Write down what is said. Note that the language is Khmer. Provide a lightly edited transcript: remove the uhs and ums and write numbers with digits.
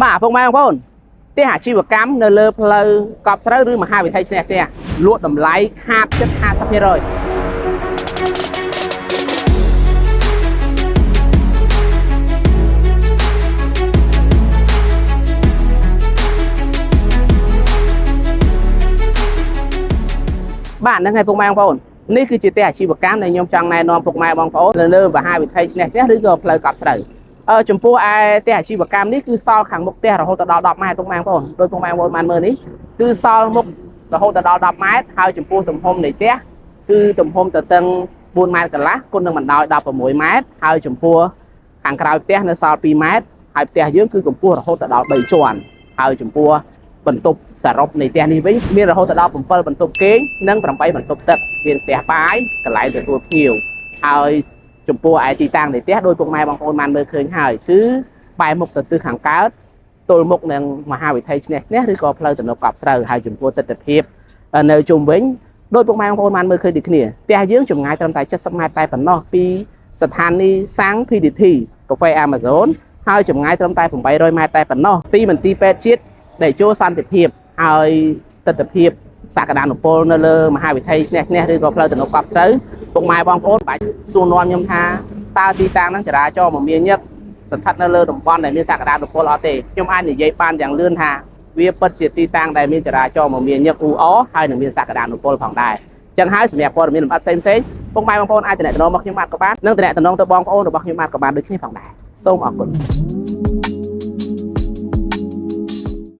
បាទពុកម៉ែបងប្អូនផ្ទះអាជីវកម្មនៅលើផ្លូវកប់ស្រូវឬមហាវិថីឆ្នះផ្ទះលក់តម្លៃខាតជិត 50% បាទហ្នឹងហើយពុកម៉ែបងប្អូននេះគឺជាផ្ទះអាជីវកម្មដែលខ្ញុំចង់ណែនាំពុកម៉ែបងប្អូននៅលើមហាវិថីឆ្នះផ្ទះឬក៏ផ្លូវកប់ស្រូវចំពោះឯផ្ទះអាជីវកម្មនេះគឺសល់ខាងមុខផ្ទះរហូតដល់10 ម៉ែត្រពុកម៉ែបងប្អូនដោយពុកម៉ែបងប្អូនបានមើលនេះគឺសល់មុខរហូតដល់10 ម៉ែត្រហើយចំពោះទំហំនៃផ្ទះគឺទំហំទទឹង4 ម៉ែត្រកន្លះគុណនឹងបណ្ដោយ16 ម៉ែត្រហើយចំពោះខាងក្រោយផ្ទះនៅសល់2 ម៉ែត្រហើយផ្ទះយើងគឺកម្ពស់រហូតដល់3ជាន់ហើយចំពោះបន្ទប់សរុបនៃផ្ទះនេះវិញមានរហូតដល់7បន្ទប់គេងនិង8បន្ទប់ទឹកមានផ្ទះបាយកន្លែងទទួលភ្ញៀវហើយចំពោះឯទីតាំងនៃផ្ទះដោយពុកម៉ែបងប្អូនបានមើលឃើញហើយគឺបែរមុខទៅទិសខាងកើតទល់មុខនឹងមហាវិថីឆ្នះឬក៏ផ្លូវទំនប់កប់ស្រូវហើយចំពោះទិដ្ឋភាពនៅជុំវិញដោយពុកម៉ែបងប្អូនបានមើលឃើញដូចគ្នាផ្ទះយើងចម្ងាយត្រឹមតែ70 ម៉ែត្រតែប៉ុណ្ណោះពីស្ថានីយ៍សាំង PTT កាហ្វេ Amazon ហើយចម្ងាយត្រឹមតែ800 ម៉ែត្រតែប៉ុណ្ណោះពីមន្ទីរពេទ្យជាតិដែលចូលសន្តិភាពហើយទិដ្ឋភាពសក្តានុពលនៅលើមហាវិថីឆ្នះឬក៏ផ្លូវទំនប់កប់ស្រូវពុកម៉ែបងប្អូនបាច់សួរនាំខ្ញុំថាតើទីតាំងហ្នឹងចរាចរណ៍មមាញឹកស្ថិតនៅលើតំបន់ដែលមានសក្តានុពលអត់ទេខ្ញុំអាចនិយាយបានយ៉ាងលឿនថាវាពិតជាទីតាំងដែលមានចរាចរណ៍មមាញឹកអ៊ូអរហើយនឹងមានសក្តានុពលផងដែរអញ្ចឹងហើយសម្រាប់ព័ត៌មានលម្អិតផ្សេងពុកម៉ែបងប្អូនអាចតំណមកខ្ញុំបាទក៏បាននិងតំណទៅបងប្អូនរបស់ខ្ញុំបាទក៏បានដូចគ្នាផងដែរសូមអរគុណ